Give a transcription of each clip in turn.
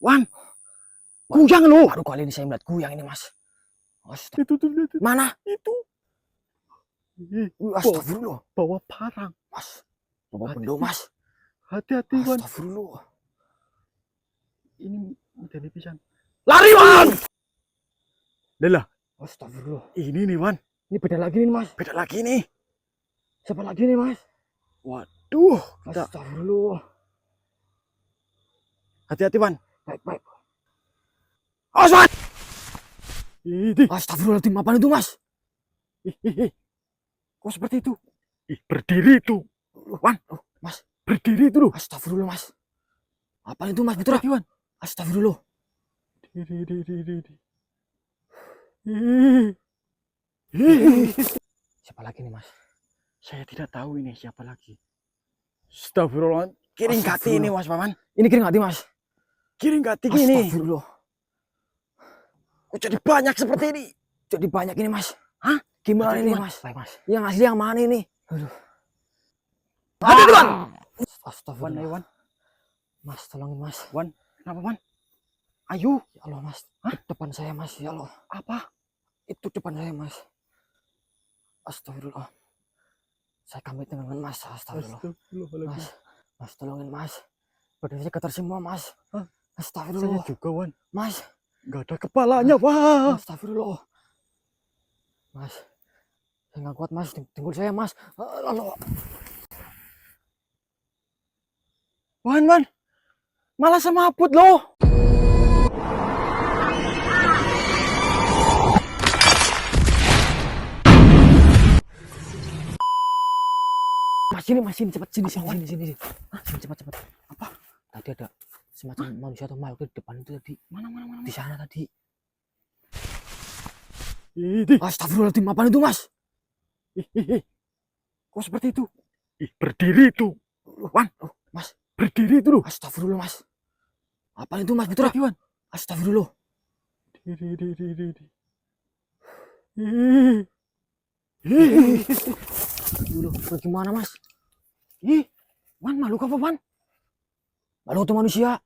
Wan, kuyang lu. Baru kali ini saya melihat kuyang ini, Mas. Astaga. Itu tuh, lihat. Mana? Itu. Astagfirullah. Bawa parang. Mas. Bawa bendo, Mas. Hati-hati, Wan. Astagfirullah. Ini dari pisan. Lari, Wan. Lelah. Astagfirullah. Ini nih, Wan. Ini beda lagi nih, Mas. Beda lagi nih. Siapa lagi nih, Mas? Waduh. Astagfirullah. Hati-hati, Wan. Baik. Awas, Wan. Ini. Astagfirullahaladzim, apaan itu, Mas? Kok seperti itu? Berdiri itu. Wan. Mas. Berdiri itu loh. Astagfirullah, Mas. Apaan itu, Mas? Betul, Wan. Astagfirullah. Siapa lagi nih, Mas? Saya tidak tahu ini siapa lagi. Astagfirullah. Kiring gati ini, Mas Paman. Ini kiring gati, Mas. Kiring gati ini. Astagfirullah. Kok jadi banyak seperti ini? Jadi banyak ini, Mas. Hah? Gimana ini, Wan. Mas? Baik, Mas. Yang asli yang mana ini? Aduh. Ada tuh, Wan. Astagfirullah. Wan. Mas, tolongin, Mas. Wan, kenapa, Wan? Ayo. Ya Allah, Mas. Hah? Depan saya, Mas. Ya Allah. Apa? Itu depan saya, Mas. Astagfirullah. Saya kami dengan Mas. Astagfirullah. Mas, tolongin, Mas. Badan saya ketar semua, Mas. Hah? Astagfirullah. Saya juga, Wan. Mas. Gak ada kepalanya, Wan. Astagfirullah. Mas. Saya nggak kuat, Mas. Tunggul saya, Mas. Allah. Wan. Malah semaput loh. Mas, sini cepat sini. Hah? Sini cepat. Apa? Tadi ada semacam manusia atau makhluk di depan itu tadi. Mana? Di sana tadi. Astagfirullahaladzim, apaan itu, Mas? Kok seperti itu? Berdiri itu. Wan, Mas. Berdiri itu loh. Astagfirullah, Mas. Apaan itu, Mas? Betul lagi, Wan. Astagfirullah. Bagaimana, Mas? Wan, makhluk apa, Wan? Makhluk atau manusia?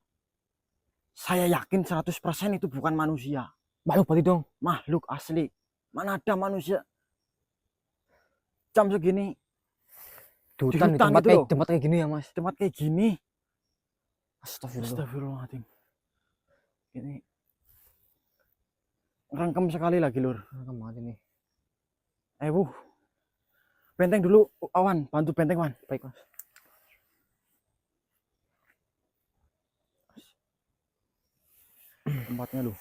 Saya yakin 100% itu bukan manusia. Makhluk berarti dong. Makhluk asli. Mana ada manusia jam segini di hutan tempat kayak gini ya, Mas. Tempat kayak gini. Astagfirullahaladzim. Ini rangkem sekali lagi, Lur. Rangkem banget ini. Benteng dulu, Awan. Bantu benteng, Wan. Baik, Mas. Tempatnya loh.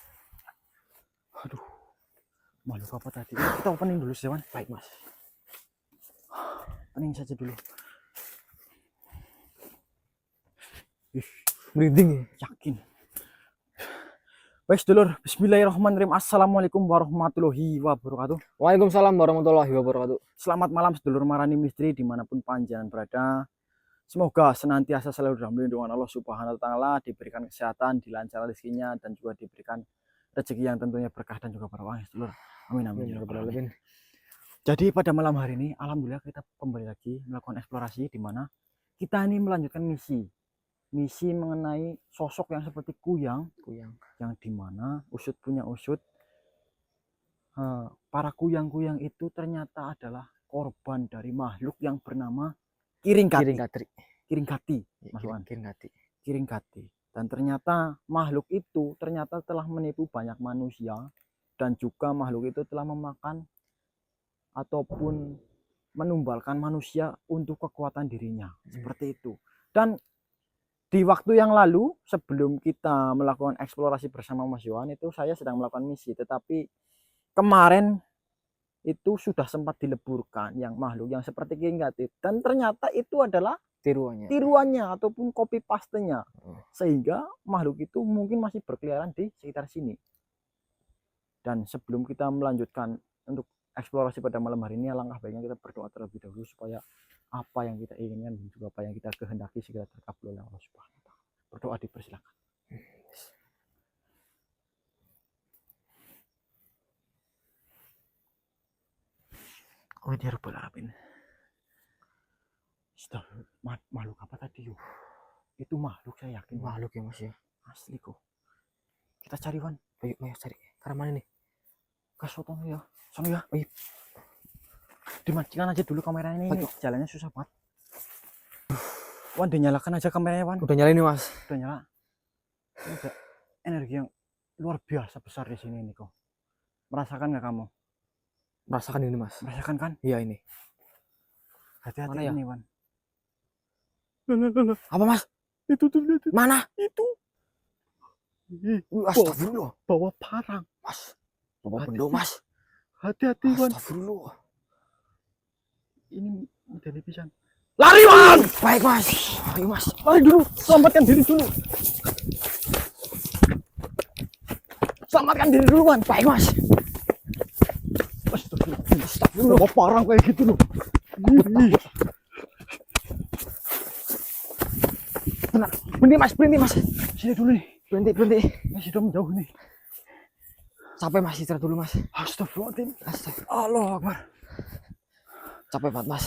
Aduh. Makhluk apa tadi? Kita opening dulu sih, Wan. Baik, Mas. Opening saja dulu. Merinding ya? Yakin. Baik, sedulur. Bismillahirrahmanirrahim. Assalamualaikum warahmatullahi wabarakatuh. Waalaikumsalam warahmatullahi wabarakatuh. Selamat malam, sedulur Marani Misteri dimanapun panjenengan berada. Semoga senantiasa selalu dalam lindungan Allah Subhanahu wa Ta'ala, diberikan kesehatan, dilancarkan rezekinya, dan juga diberikan rezeki yang tentunya berkah dan juga berkah, sedulur. Amin. Jadi pada malam hari ini, alhamdulillah kita kembali lagi melakukan eksplorasi di mana kita ini melanjutkan misi mengenai sosok yang seperti kuyang yang dimana usut punya usut, para kuyang-kuyang itu ternyata adalah korban dari makhluk yang bernama kiring gati. Dan ternyata makhluk itu telah menipu banyak manusia, dan juga makhluk itu telah memakan ataupun menumbalkan manusia untuk kekuatan dirinya. Seperti itu. Dan di waktu yang lalu, sebelum kita melakukan eksplorasi bersama Mas Yohan, itu saya sedang melakukan misi. Tetapi kemarin itu sudah sempat dileburkan yang makhluk yang seperti kiring gati. Dan ternyata itu adalah tiruannya ataupun copy pastenya. Sehingga makhluk itu mungkin masih berkeliaran di sekitar sini. Dan sebelum kita melanjutkan untuk eksplorasi pada malam hari ini, alangkah baiknya kita berdoa terlebih dahulu supaya apa yang kita inginkan dan juga apa yang kita kehendaki segera terkabul oleh Allah Subhanahu wa Ta'ala. Berdoa dipersilakan. Amin ya rabbal alamin. Makhluk apa tadi yuk? Itu makhluk, saya yakin. Makhluk ya, Mas ya. Asli kok. Kita cari Wan. Ayo cari. Karena mana nih? Ke sono ya. Sono ya. Ayo. Dimatikan aja dulu kameranya ini. Ayo. Jalannya susah banget. Wan, dinyalakan aja kameranya Wan. Udah nyalain nih Mas. Udah nyala. Ini ada energi yang luar biasa besar di sini nih kok. Merasakan nggak kamu? Merasakan ini Mas. Merasakan kan? Iya ini. Hati-hati Mana ya? ini Wan. Apa Mas? Itu tuh lihat. Mana? Itu. Astagfirullah. Bawa parang. Mas. Bawa benda Mas. Hati-hati Wan. Astagfirullah. Ini dari pisang. Lari Wan. Baik Mas. Ayo Mas. Lari dulu. Selamatkan diri dulu. Selamatkan diri dulu Wan. Baik Mas. Astagfirullah. Bawa parang kayak gitu loh. Benar. Berhenti Mas. Berhenti Mas. Sini dulu nih. Berhenti. Masih udah menjauh nih. Sampai Mas istirahat dulu Mas. Astagfirullahaladzim. Astagfirullah. Allah Akbar. Capek banget Mas.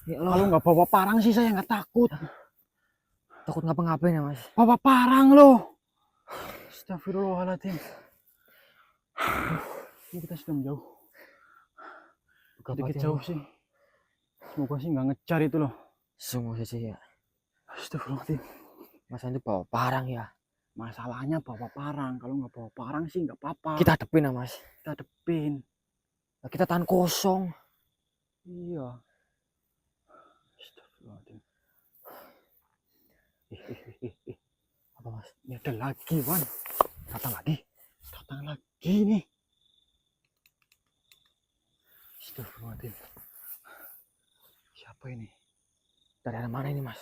Ya Allah. Kalau nggak bawa parang sih saya nggak takut. Takut ngapa-ngapain ya Mas. Bawa parang loh. Astagfirullahaladzim. Ini kita sudah menjauh. Sedikit jauh sih. Semoga sih nggak ngejar itu loh. Semua sih ya. Astagfirullahaladzim. Mas itu bawa parang ya. Masalahnya bawa parang. Kalau nggak bawa parang sih nggak apa-apa. Kita hadepin ya Mas. Kita hadepin. Nah, kita tahan kosong. Iya. Astagfirullahaladzim. Apa Mas? Ini ada lagi Wan. Datang lagi nih. Astagfirullahaladzim. Siapa ini? Dari arah mana ini Mas?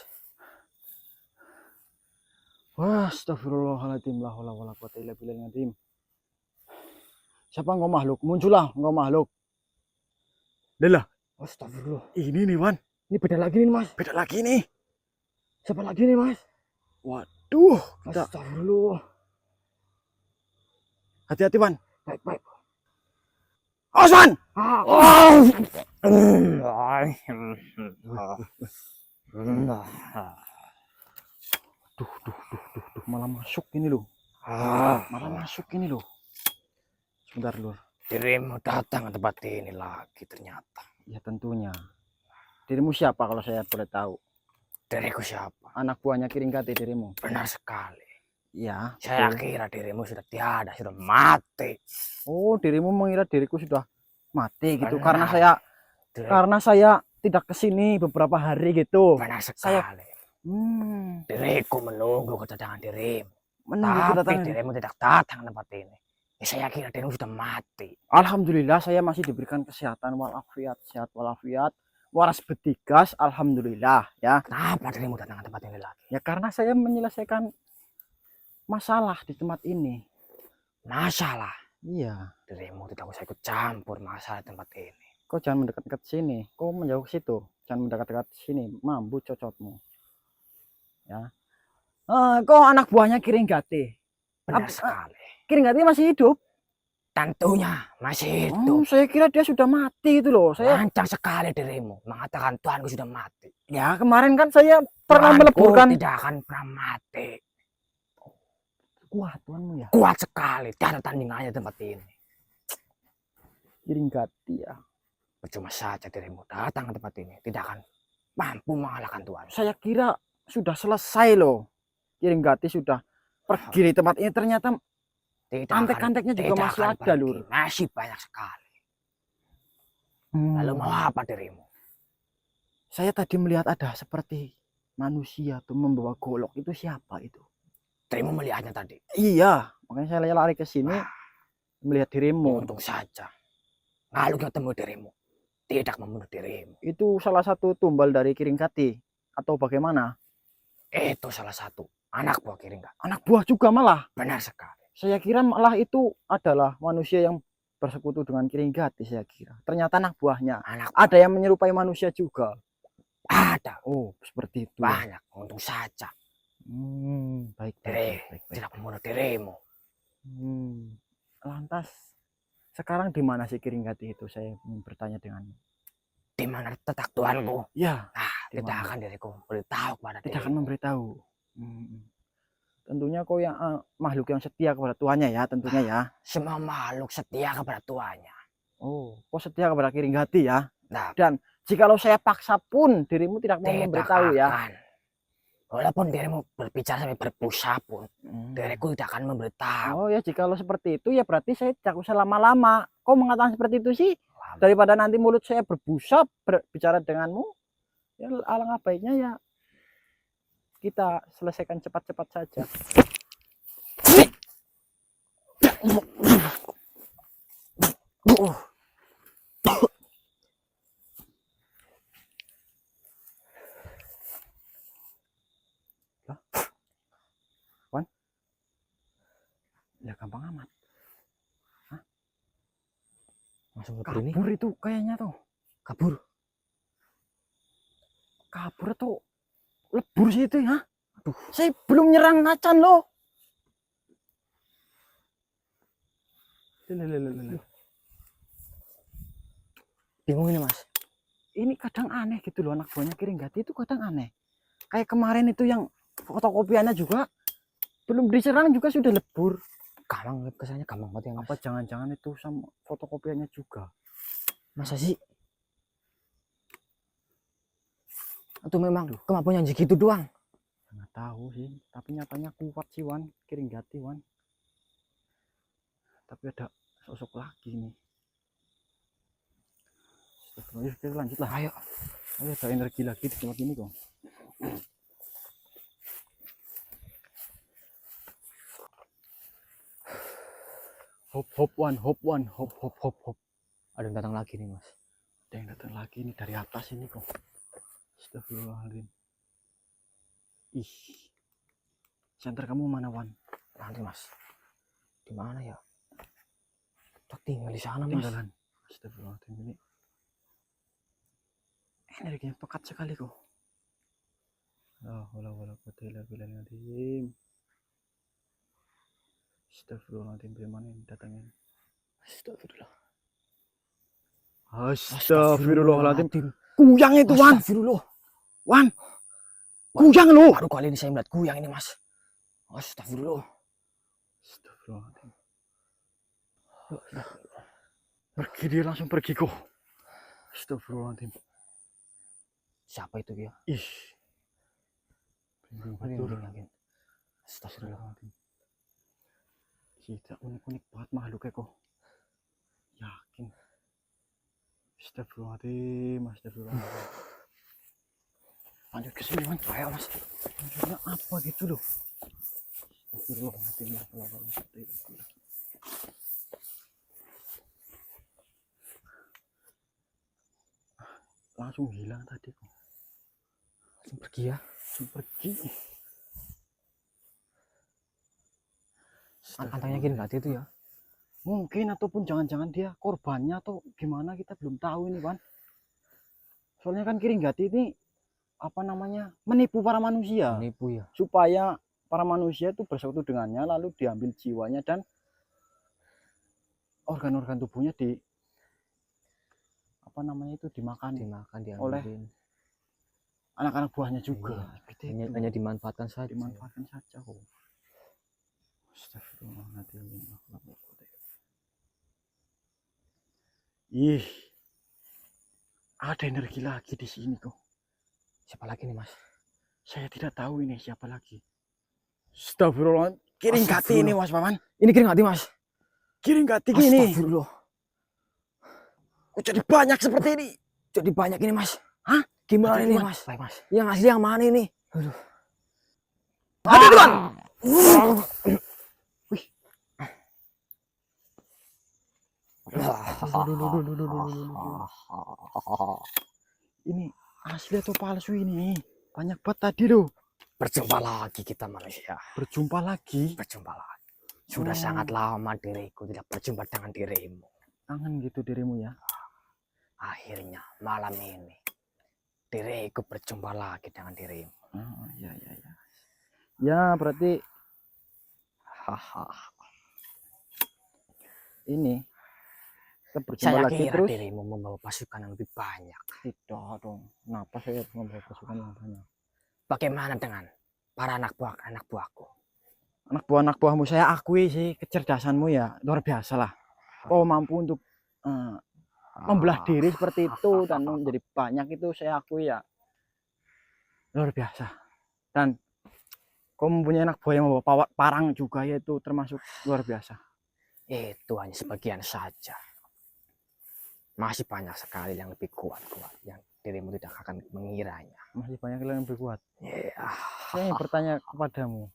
Wah, astagfirullahaladzim. La haula wala quwata illa billahil azim. Siapa engkau makhluk? Muncullah engkau makhluk. Lelah. Astagfirullah. Ini nih Wan. Ini beda lagi nih Mas. Beda lagi nih. Siapa lagi nih Mas? Waduh. Astagfirullah. Hati-hati Wan. Baik. Awas Wan. Duh. Malah masuk ini loh. Sebentar Lur. Dirimu datang ke tempat ini lagi ternyata. Ya tentunya. Dirimu siapa kalau saya boleh tahu? Diriku siapa? Anak buahnya Kiringgati dirimu. Benar sekali. Ya. Saya betul. kira dirimu sudah tiada, sudah mati. Oh, dirimu mengira diriku sudah mati gitu. Benar. Karena saya tidak kesini beberapa hari gitu. Benar sekali. Diriku menunggu kedatangan dirimu. Tapi dirimu tidak datang ke tempat ini. Ya, saya kira dirimu sudah mati. Alhamdulillah saya masih diberikan kesehatan walafiat, sehat walafiat, waras betigas, alhamdulillah ya. Kenapa dirimu datang ke tempat ini lagi? Ya karena saya menyelesaikan masalah di tempat ini. Masalah? Iya. Dirimu tidak usah ikut campur masalah di tempat ini. Kau jangan mendekat-dekat sini. Kau menjauh ke situ. Jangan mendekat-dekat sini. Mampu cocotmu. Ya. Kau anak buahnya Kiringgati. Benar sekali. Kiringgati masih hidup? Tentunya masih hidup. Saya kira dia sudah mati itu loh. Lancang sekali dirimu mengatakan Tuhanku sudah mati. Ya kemarin kan saya pernah meleburkan. Tidak akan pernah mati. Kuat Tuhanmu ya. Kuat sekali. Tidak ada tandingannya tempat ini. Kiringgati ya. Percuma saja dirimu datang ke tempat ini. Tidak akan mampu mengalahkan Tuhan. Saya kira sudah selesai loh. Kiringgati sudah pergi di tempat ini. Ternyata antek-anteknya juga masih ada Lur. Masih banyak sekali. Lalu mau apa dirimu? Saya tadi melihat ada seperti manusia tuh membawa golok. Itu siapa itu? Dirimu melihatnya tadi? Iya. Makanya saya lari ke sini melihat dirimu. Untung saja. Lalu ketemu dirimu. Tidak membunuh dirimu. Itu salah satu tumbal dari Kiringgati atau bagaimana? Itu salah satu anak buah Kiringgati. Anak buah juga malah? Benar sekali. Saya kira malah itu adalah manusia yang bersekutu dengan Kiringgati saya kira. Ternyata anak buahnya. Ada yang menyerupai manusia juga. Ada. Oh, seperti itu. Banyak. Untung saja. Baik. Tidak membunuh dirimu. Lantas sekarang di mana si Kiringgati itu? Saya ingin bertanya denganmu. Di mana letak Tuhanku? Ya. Tidak akan diriku beritahu kepada dirimu. Tidak akan memberitahu. Tentunya kau yang makhluk yang setia kepada tuannya ya, tentunya ya. Semua makhluk setia kepada tuannya. Oh, kau setia kepada Kiringgati ya. Nah, Dan jikalau saya paksa pun dirimu tidak mau memberitahu ya. akan. Walaupun dirimu berbicara sampai berbusa pun, diriku tidak akan memberitahu. Oh ya, jikalau seperti itu ya berarti saya tidak usah lama-lama. Kau mengatakan seperti itu sih, daripada nanti mulut saya berbusa berbicara denganmu, ya alangkah baiknya ya kita selesaikan cepat-cepat saja. Wan, ya gampang amat. Hah? Langsung kabur ini. Kabur itu kayaknya tuh. Kabur. Kabur tuh lebur sih itu ya. Aduh, saya belum nyerang macan loh. Bingung ini Mas. Ini kadang aneh gitu loh, anak buahnya Kiringgati itu kadang aneh. Kayak kemarin itu yang fotokopiannya juga belum diserang juga sudah lebur. Gampang kesannya gampang banget ya Mas. Apa jangan-jangan itu sama fotokopiannya juga? Masa sih? Atau memang kemampuannya gitu doang? Nggak tahu sih, tapi nyatanya kuat sih Wan, Kiringgati Wan. Tapi ada sosok lagi nih. Ayo kita lanjut lah. Ayo. Ayo ada energi lagi di tempat ini kok. Hop Wan, hop. Ada yang datang lagi nih Mas. Ada yang datang lagi nih dari atas ini kok. Astagfirullahaladzim. Ih. Center kamu mana Wan? Nanti Mas. Di mana ya? Tak tinggal di sana Mas. Tinggalan. Astagfirullahaladzim ini. Energinya pekat sekali kok. Wala quwwata illa billahil. Astagfirullahaladzim, bagaimana ini datangnya? Astagfirullahaladzim. Kuyang itu Wan. Astagfirullah. Wan. Kuyang lu. Baru kali ini saya melihat kuyang ini Mas. Astagfirullah. Astagfirullahaladzim. Pergi dia langsung pergi kok. Astagfirullahaladzim. Siapa itu dia? Ih. Betul. Astagfirullahaladzim. Kita unik-unik banget makhluknya kok. Yakin. Astagfirullahaladzim. Lanjut ke sini Wan. Ayo Mas. Maksudnya apa gitu loh. Astagfirullahaladzim. Langsung hilang tadi kok. Langsung pergi ya. Langsung pergi. Antangnya Kiringgati itu ya. Mungkin ataupun jangan-jangan dia korbannya atau gimana kita belum tahu ini Wan. Soalnya kan Kiringgati ini apa namanya menipu para manusia. Menipu ya. Supaya para manusia itu bersekutu dengannya lalu diambil jiwanya dan organ-organ tubuhnya di apa namanya itu dimakan oleh anak-anak buahnya juga. Iya. Hanya dimanfaatkan saja. Dimanfaatkan saja kok. Astagfirullahaladzim. Ih, ada energi lagi di sini kok. Siapa lagi nih Mas? Saya tidak tahu ini siapa lagi. Astagfirullahaladzim. Kiringgati ini Mas Paman. Ini Kiringgati Mas. Kiringgati ini. Astagfirullah. Kok jadi banyak seperti ini? Jadi banyak ini Mas. Hah? Gimana ini Mas? Baik Mas. Yang asli yang mana ini? Aduh. Ada Tuan. Wih. Ini asli atau palsu ini? Banyak banget tadi loh. Berjumpa lagi kita manusia. Berjumpa lagi. Berjumpa lagi. Sudah sangat lama diriku tidak berjumpa dengan dirimu. Kangen gitu dirimu ya. Akhirnya malam ini diriku berjumpa lagi dengan dirimu. Oh, ya. Ya berarti ini kita berjumpa Saya lagi kira terus. dirimu membawa pasukan yang lebih banyak. Tidak dong. Kenapa saya harus membawa pasukan yang banyak? Bagaimana dengan para anak buahku? anak buahmu saya akui sih kecerdasanmu ya luar biasa lah. Kau mampu untuk membelah diri seperti itu dan menjadi banyak itu saya akui ya luar biasa. Dan kau mempunyai anak buah yang membawa parang juga yaitu termasuk luar biasa. Itu hanya sebagian saja. Masih banyak sekali yang lebih kuat-kuat yang dirimu tidak akan mengiranya. Masih banyak yang lebih kuat. Ya, Saya ingin bertanya kepadamu,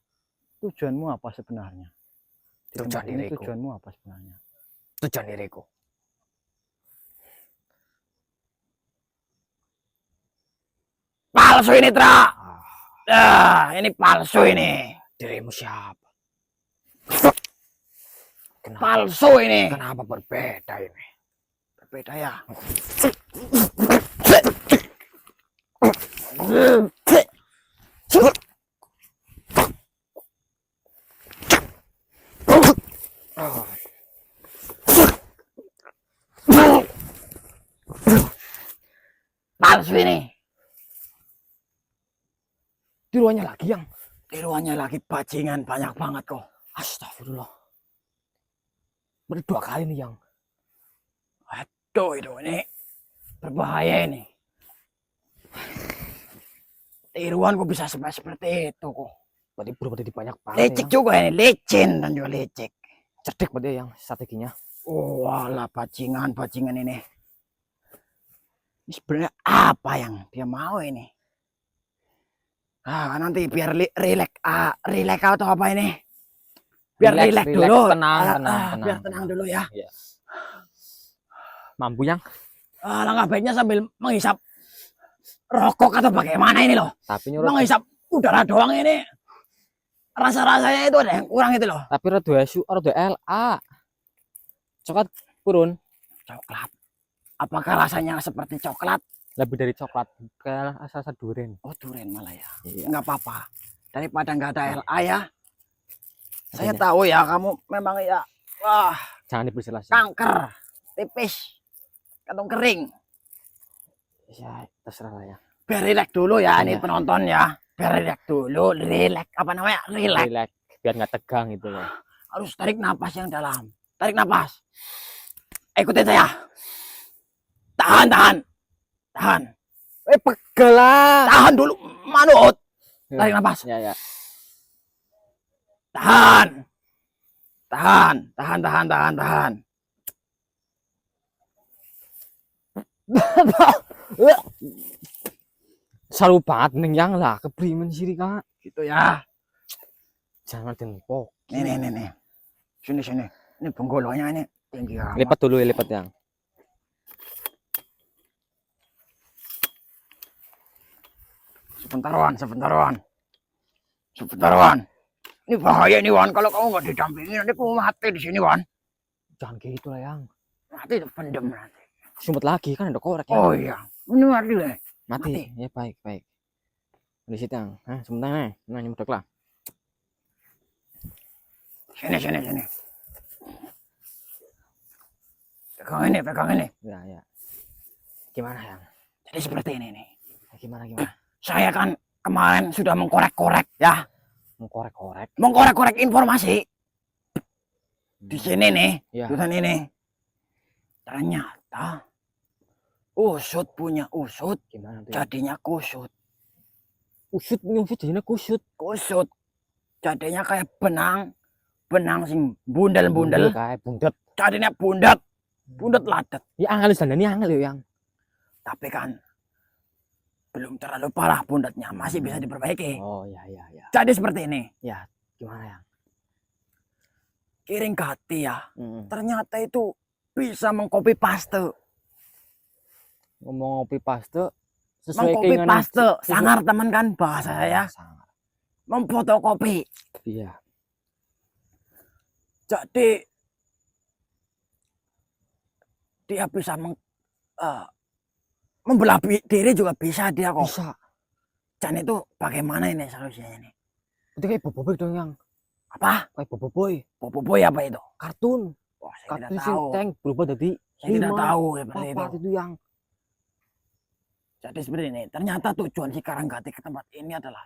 tujuanmu apa sebenarnya? Di tempat ini tujuanmu apa sebenarnya? tujuan diriku. Palsu ini, Tra. Ini palsu ini. Dirimu siapa? Palsu ini. Kenapa berbeda ini? Berbeda ya. Palsu ini. Tiruannya lagi yang. Tiruannya lagi bajingan banyak banget kok. Astagfirullah. Berdua kali nih yang. Aduh itu ini berbahaya ini. Tiruan kok bisa seperti itu kok. Berarti berubah jadi banyak banget. Lecek juga ini, licin dan juga lecek. Cerdik berarti yang strateginya. Oh, walah bajingan ini. Ini sebenarnya apa yang dia mau ini? Nanti biar rileks atau apa ini? Biar rileks dulu. Tenang. Biar tenang dulu ya. Iya. Mampu yang. Langkah baiknya sambil menghisap rokok atau bagaimana ini loh. Tapi menghisap udara doang ini. Rasa-rasanya itu ada yang kurang itu loh. Tapi rada LA. Coklat purun. Coklat. Apakah rasanya seperti coklat? Lebih dari coklat. Kayak rasa durian. Oh, durian malah ya. Iya. Nggak apa-apa. Daripada nggak ada LA ya. Saya tahu ya kamu memang ya. Wah. Jangan diperjelas. Kanker. Tipis. Kantong kering. Ya, terserah lah ya. Biar rileks dulu ya ini Iya. penonton ya. Biar rileks dulu. Rileks. Apa namanya? Rileks. Biar nggak tegang gitu loh. Harus tarik napas yang dalam. Tarik napas. Ikutin saya. Tahan. Pegel lah. Tahan dulu. Manut. Tarik napas. Ya. Tahan. Seru banget neng yang lah keprimen sih kak. Gitu ya. Jangan tempok. Nih. Sini. Ini penggolongnya ini tinggi amat. Lipat dulu ya, lipat yang. Sebentaran. Ini bahaya nih Wan, kalau kamu nggak didampingi nanti kamu mati di sini Wan. Jangan kayak gitu lah yang. Mati pendem nanti. Sumbat lagi kan ada korek ya. Oh iya, ini mati deh. Mati. Ya baik. Di situ yang. Sebentar nih. Nah nyemprot lah. Sini. Pegang ini. Ya. Gimana yang? Jadi seperti ini nih. Gimana? Saya kan kemarin sudah mengkorek-korek ya. Mengkorek. Informasi. Di sini nih, Ya. tulisan ini. Ternyata usut punya usut, Gimana tuh? jadinya kusut. Usut jadinya kusut. Kusut. Jadinya kayak benang sing bundel-bundel. Kayak bundet. Jadinya bundet ladet. Ya angel ini angel yang. Tapi kan belum terlalu parah bundatnya, masih bisa diperbaiki. Oh ya. Jadi seperti ini. Ya, gimana yang? Kiring hati ya. Ternyata itu bisa mengcopy paste. Ngomong kopi paste sesuai Mengcopy keinginan. paste, sangar teman kan bahasa saya. Sangar. Memfotokopi. Iya. Jadi dia bisa membelah diri juga bisa dia kok. Bisa. Dan itu bagaimana ini solusinya ini? Itu kayak Boboiboy dong yang. Apa? Kayak Boboiboy. Boboiboy apa itu? Kartun. Wah, saya Kartun tidak sing tahu. tank berubah jadi Saya tidak tahu seperti itu. itu yang. Jadi seperti ini. Ternyata tujuan si Karanggati ke tempat ini adalah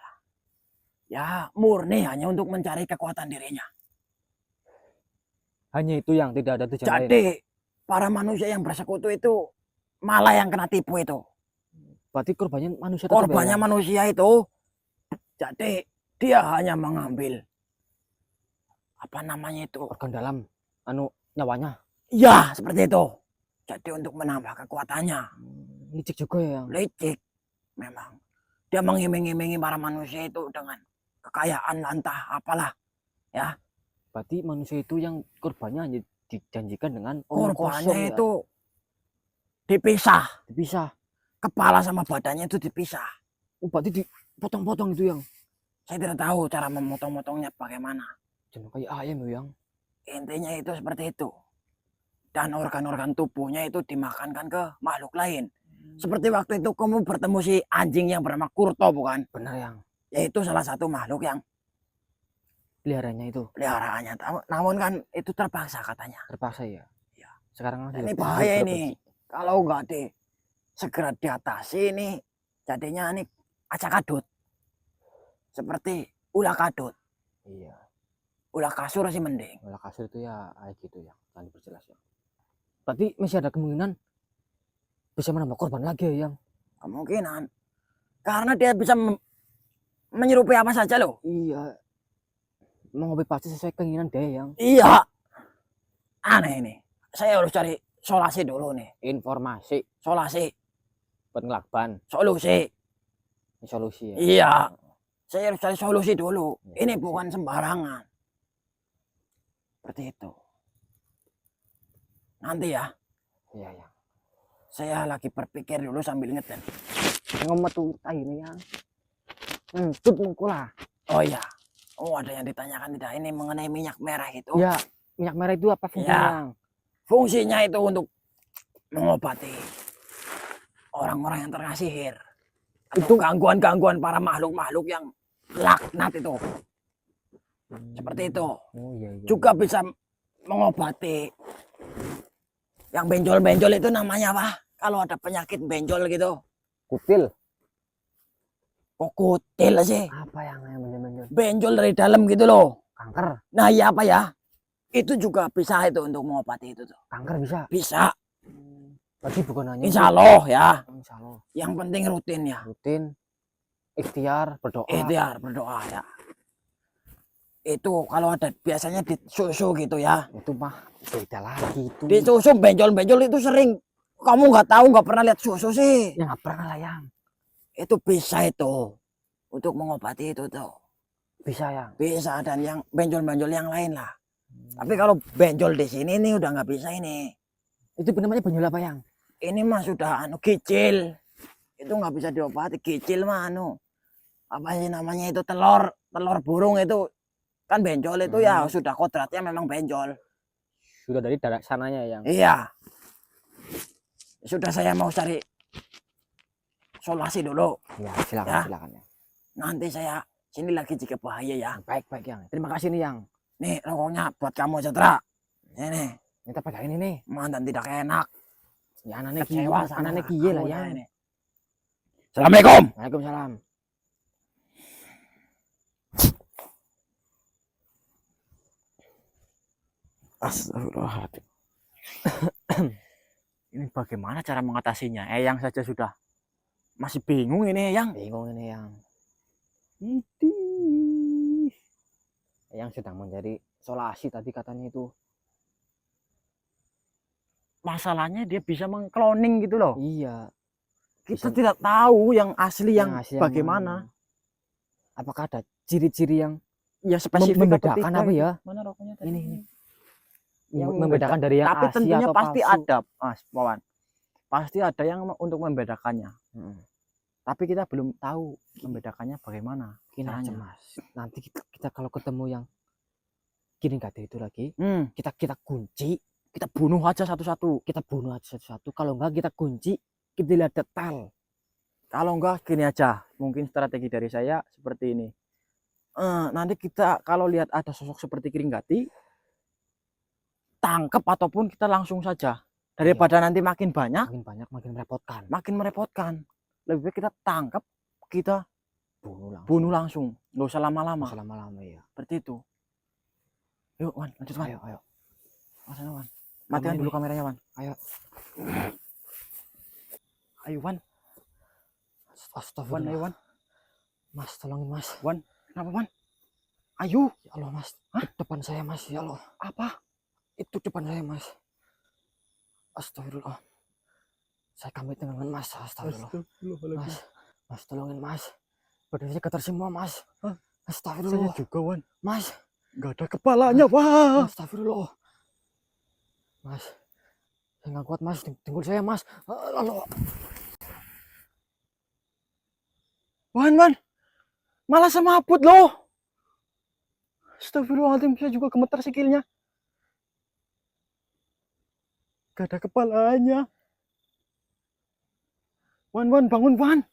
ya murni hanya untuk mencari kekuatan dirinya. Hanya itu yang tidak ada tujuan lain. Jadi para manusia yang bersekutu itu malah yang kena tipu itu. Berarti korbannya manusia tetap ya, Korbannya Yang? manusia itu. Jadi dia hanya mengambil apa namanya itu? Organ dalam nyawanya. Ya, seperti itu. Jadi untuk menambah kekuatannya. Licik juga ya, Yang. Licik memang. Dia mengiming-imingi para manusia itu dengan kekayaan lantah apalah. Ya. Berarti manusia itu yang korbannya hanya dijanjikan dengan omong Korbannya kosong ya. itu dipisah. Bisa. Kepala sama badannya itu dipisah. Oh, berarti dipotong-potong itu, Yang. Saya tidak tahu cara memotong-motongnya bagaimana. Jangan kayak ayam ya, Yang. Intinya itu seperti itu. Dan organ-organ tubuhnya itu dimakankan ke makhluk lain. Seperti waktu itu kamu bertemu si anjing yang bernama Kurto, bukan? Benar, Yang. Yaitu salah satu makhluk yang Peliharanya itu peliharaannya. Namun kan itu terpaksa katanya. terpaksa ya. Ya. Sekarang Ini bahaya ini. Kalau nggak segera diatasi ini jadinya ini acak kadut. Seperti ulah kadut. Iya. Ulah kasur sih mending. Ulah kasur itu ya kayak gitu ya. Jangan diperjelas ya. Berarti masih ada kemungkinan bisa menambah korban lagi ya, Yang. Kemungkinan. Karena dia bisa menyerupai apa saja loh. Iya. Mau ngopi pasti sesuai keinginan dia, Yang. Iya. Aneh ini. Saya harus cari solusi dulu nih. Informasi Solusi. pengelakban Solusi. solusi ya. Iya. Saya harus cari solusi dulu. Ya, Ini bukan sembarangan. Seperti itu. Nanti ya. Iya, Yang. Saya lagi berpikir dulu sambil ngetem. Ngomet tuh ini, Yang. Tut mengkulah. Oh iya. Oh ada yang ditanyakan tidak ini mengenai minyak merah itu. Ya, minyak merah itu apa fungsinya, Ya. Yang? Fungsinya itu untuk mengobati orang-orang yang terkena sihir. Itu gangguan-gangguan para makhluk-makhluk yang laknat itu. Seperti itu. Oh iya, iya. Juga bisa mengobati yang benjol-benjol itu namanya apa? Kalau ada penyakit benjol gitu. Kutil. Kok kutil sih? Apa yang benjol-benjol? Benjol dari dalam gitu loh. Kanker. Nah iya apa ya? Itu juga bisa itu untuk mengobati itu tuh. Kanker bisa. Bisa. Berarti bukan hanya Insya Allah ya. Insya Allah. Yang penting rutin ya. Rutin. Ikhtiar, berdoa. Ikhtiar, berdoa ya. Itu kalau ada biasanya di susu gitu ya. Itu mah beda lagi itu. Di susu benjol-benjol itu sering. Kamu nggak tahu, nggak pernah lihat susu sih. Ya nggak pernah lah, Yang. Itu bisa itu. Untuk mengobati itu tuh. Bisa, Yang. Bisa dan yang benjol-benjol yang lain lah. Tapi kalau benjol di sini nih udah nggak bisa ini. Itu namanya benjol apa, Yang? Ini mah sudah kicil. Itu nggak bisa diobati. Kicil mah apa sih namanya itu telur burung itu kan benjol itu ya sudah kodratnya memang benjol. Sudah dari daerah sananya, Yang. Iya. Sudah saya mau cari solusi dulu. Ya, silakan, Ya. silakan, ya. Nanti saya sini lagi jika bahaya ya. Baik, baik, Yang. Terima kasih nih, Yang. Nih rokoknya buat kamu Citra. Ini Kita pegang ini nih. mantan tidak enak. Ya, anaknya Kecewa sama anaknya kiye lah, kamu Yang. ini. Assalamualaikum. Waalaikumsalam. Astagfirullahaladzim. Ini bagaimana cara mengatasinya? Yang saja sudah masih bingung ini Yang. Bingung ini, Yang. Yang sedang mencari solusi tadi katanya itu. Masalahnya dia bisa mengkloning gitu loh. Iya. Kita Bisa- tidak tahu yang asli yang asli bagaimana. mana. Apakah ada ciri-ciri yang Ya spesifik atau membedakan tidak apa gitu. ya? Mana rokoknya tadi? Ini. Yang membedakan dari yang Tapi asli tentunya atau pasti palsu. ada, Mas Wawan. Pasti ada yang untuk membedakannya. Tapi kita belum tahu membedakannya bagaimana. Gini aja, caranya. Mas. Nanti kita kalau ketemu yang kiring gade itu lagi, kita kunci, Kita bunuh aja satu-satu. kita bunuh aja satu-satu. Kalau enggak kita kunci, kita lihat detail. Kalau enggak gini aja, mungkin strategi dari saya seperti ini. Nanti kita kalau lihat ada sosok seperti Kiringgati, tangkap ataupun kita langsung saja. Daripada nanti makin banyak, Makin banyak makin merepotkan. makin merepotkan. Lebih baik kita tangkap, kita bunuh langsung. Bunuh langsung, nggak usah lama-lama. Nggak usah lama-lama ya. Seperti itu. Yuk Wan, lanjut Wan. Ayo. Sana Wan. Matikan dulu kameranya Wan. Ayo. Ayo Wan. Wan, Astagfirullah. ayo Wan. Mas, tolongin Mas. Wan, kenapa Wan? Ayo. Ya Allah Mas. Hah? Depan saya Mas. Ya Allah. Apa? Itu depan saya Mas. Astagfirullah. Saya kami dengan Mas. Astagfirullah. Mas, tolongin Mas. Badan saya getar semua Mas. Hah? Astagfirullah. Saya juga Wan. Mas. Gak ada kepalanya Wan. Astagfirullah. Mas. Saya nggak kuat Mas. Dengkul saya Mas. Lalu. Wan. Malah semaput loh. Astagfirullahaladzim, saya juga gemetar sikilnya. Gak ada kepalanya. Wan, bangun Wan.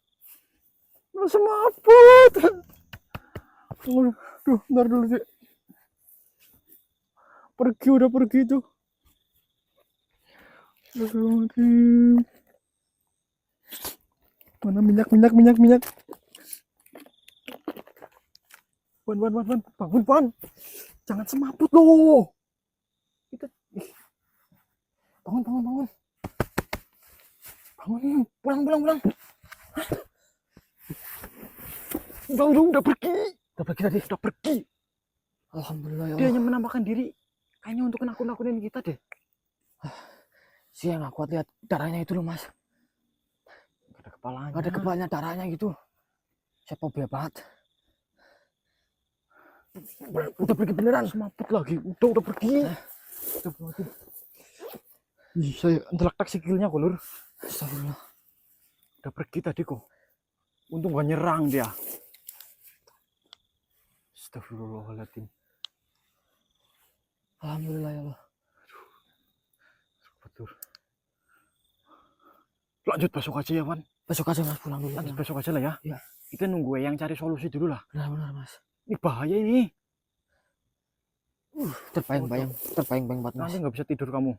Malah semaput. Duh, bentar dulu sih. Udah pergi tuh. Astagfirullahaladzim. Mana minyak. Wan, bangun Wan. Jangan semaput loh. Kita bangun. Bangun, pulang. Udah pergi. Udah pergi. Alhamdulillah ya Dia Allah. hanya menampakkan diri. Kayaknya untuk nakut-nakutin kita deh. Saya nggak kuat lihat darahnya itu loh Mas. Gak ada kepalanya. Nggak ada kepalanya, darahnya gitu. Saya fobia banget. Udah pergi beneran. Semaput lagi. Udah pergi. Ih, saya ngelaktak sikilnya kok lur. Astagfirullah. Udah pergi tadi kok. Untung gak nyerang dia. Astagfirullahaladzim. Alhamdulillah ya Allah. Betul. Lanjut besok aja ya Wan. Besok aja Mas, pulang dulu. Lanjut besok aja lah ya. Iya. Kita nunggu yang cari solusi dulu lah. Benar Mas. Ini bahaya ini. Terbayang-bayang banget Mas. Nanti nggak bisa tidur kamu.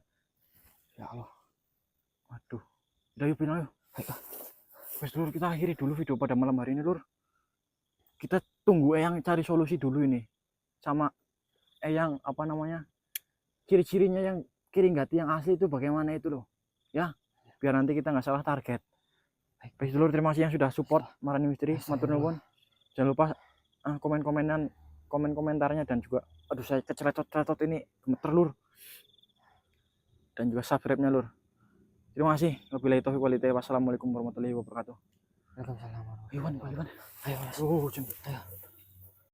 Ya Allah. Waduh. Udah yuk Pino yuk. Wes lur, kita akhiri dulu video pada malam hari ini lur. Kita tunggu Eyang cari solusi dulu ini. Sama Eyang apa namanya? Ciri-cirinya yang Kiringgati yang asli itu bagaimana itu loh. Ya. Biar nanti kita nggak salah target. Baik dulur, terima kasih yang sudah support Marani Misteri. Matur nuwun. Jangan lupa komen-komentarnya dan juga aduh saya keceletot ini gemeter lur. Dan juga subscribe-nya lur. Terima kasih. Wabillahi taufiq wal hidayah. Wassalamualaikum warahmatullahi wabarakatuh. Waalaikumsalam warahmatullahi Ayo Wan, wabarakatuh. Ayo Mas. Ayo.